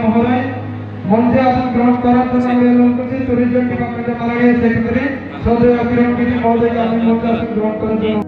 মহোদয় মঞ্চে আসন গ্রহণ করার জন্য আবেদন করছি। ট্যুরিজম ডিপার্টমেন্টের মাননীয় সেক্রেটারি শ্রদ্ধেয় কিরণ গিরি মহোদয়কে আমি মঞ্চে আসন গ্রহণ করার জন্য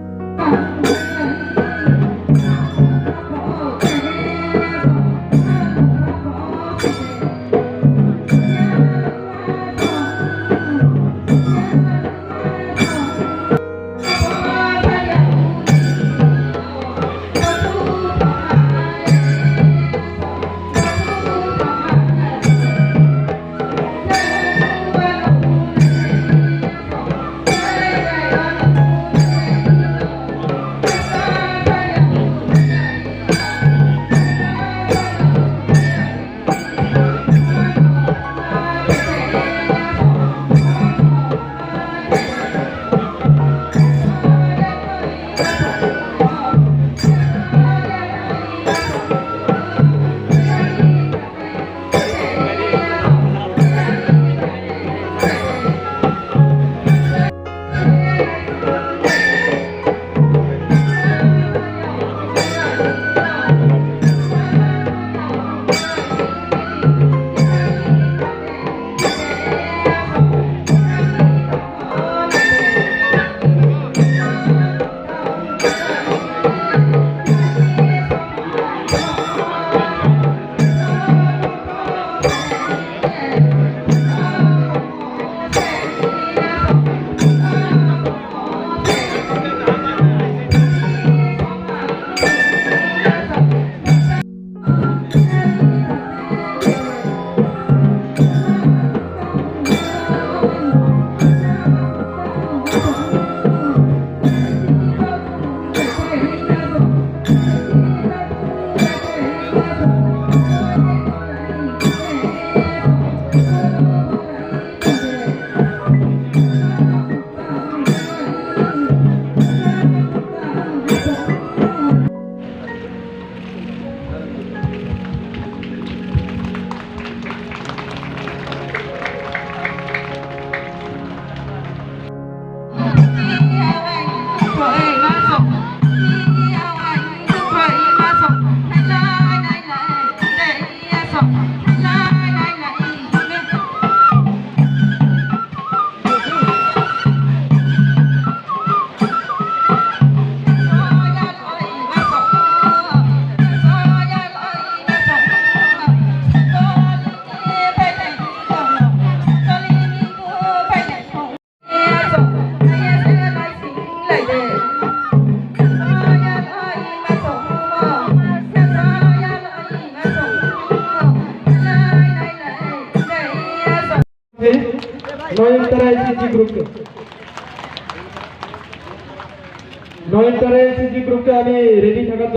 গ্রুপকে আমি রেডি থাকার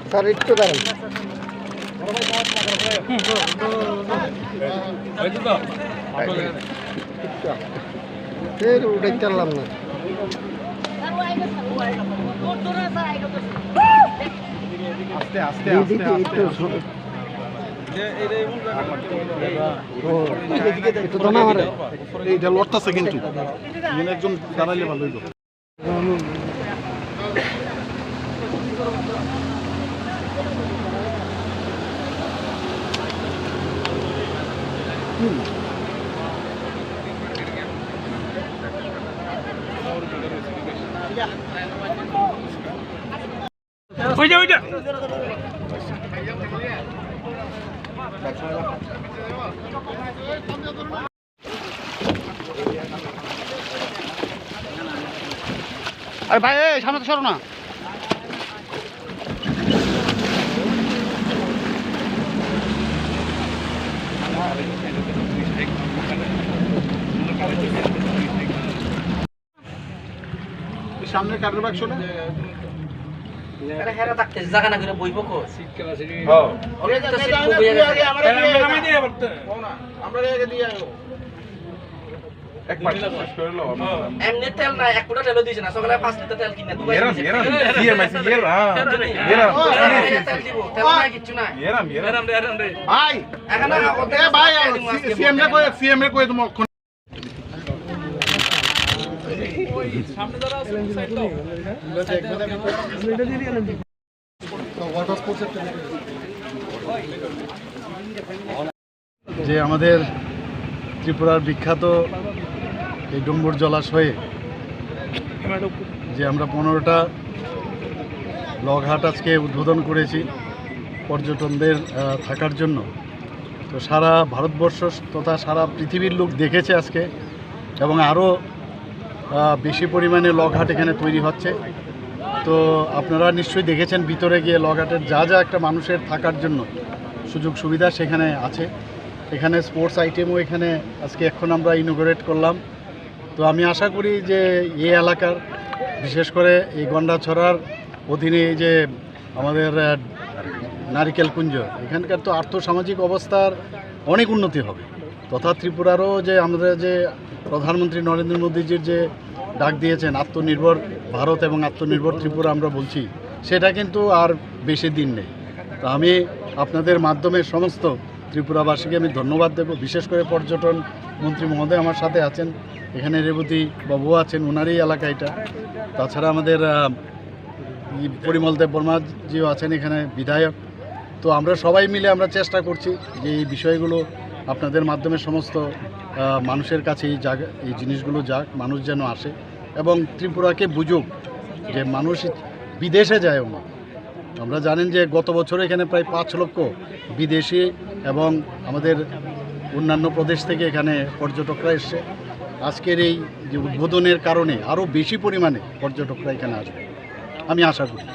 স্যার একটু দাঁড়ান উঠে চাললাম না আস্তে আস্তে এইটা লড়তেছে কিন্তু একজন দাঁড়াইলে ভালো হইব। ওইটা ওইটা আরে ভাই সামনে তো সরো না। সামনে কাটের বাক্স না আরে হেরা থাকতে জায়গা না করে বইব কো সিট কেলা সিট হ্যাঁ ওরে তো সিট বইয়া গেছে আমরা দিয়ে বলতে না আমরা আগে দিয়ে আইও একবার শেষ করে লো এমনি তেল না 1 ফুটা তেল দিছ না সকালে 5 লিটার তেল কিনে দুবাই এরাম সিএমআইসি এরাম তেল দিব তেল নাই কিছু নাই এরাম রে ভাই এখানে এ ভাই সিএম রে কই তুমি সামনে যারা আছে সাইড দাও যে আমাদের ত্রিপুরার বিখ্যাত এই ডুম্বুর জলাশয়ে যে আমরা 15টা লগহাট আজকে উদ্বোধন করেছি পর্যটকদের থাকার জন্য। তো সারা ভারতবর্ষ তথা সারা পৃথিবীর লোক দেখেছে আজকে, এবং আরও বেশি পরিমাণে লগহাট এখানে তৈরি হচ্ছে। তো আপনারা নিশ্চয়ই দেখেছেন ভিতরে গিয়ে লগহাটের যা যা একটা মানুষের থাকার জন্য সুযোগ সুবিধা সেখানে আছে। এখানে স্পোর্টস আইটেমও এখানে আজকে এখন আমরা ইনোগ্রেট করলাম। তো আমি আশা করি যে এই এলাকার বিশেষ করে এই গন্ডাছড়ার অধীনে এই যে আমাদের নারিকেল কুঞ্জ, এখানকার তো আর্থসামাজিক অবস্থার অনেক উন্নতি হবে, তথা ত্রিপুরারও যে আমাদের যে প্রধানমন্ত্রী নরেন্দ্র মোদীজির যে ডাক দিয়েছেন আত্মনির্ভর ভারত এবং আত্মনির্ভর ত্রিপুরা আমরা বলছি, সেটা কিন্তু আর বেশি দিন নেই। তো আমি আপনাদের মাধ্যমে সমস্ত ত্রিপুরাবাসীকে আমি ধন্যবাদ দেব। বিশেষ করে পর্যটন মন্ত্রী মহোদয় আমার সাথে আছেন, এখানে রেবতী বাবু আছেন, ওনারই এলাকা এটা। তাছাড়া আমাদের পরিমল দেব বর্মাজিও আছেন এখানে বিধায়ক। তো আমরা সবাই মিলে আমরা চেষ্টা করছি যে এই বিষয়গুলো আপনাদের মাধ্যমে সমস্ত মানুষের কাছে এই জিনিসগুলো যাক, মানুষ যেন আসে এবং ত্রিপুরাকে বুঝুক যে মানুষ বিদেশে যায়ও না। আমরা জানেন যে গত বছর এখানে প্রায় 5 লক্ষ বিদেশি এবং আমাদের অন্যান্য প্রদেশ থেকে এখানে পর্যটকরা এসছে। আজকের এই যে উদ্বোধনের কারণে আরও বেশি পরিমাণে পর্যটকরা এখানে আসবে আমি আশা করি।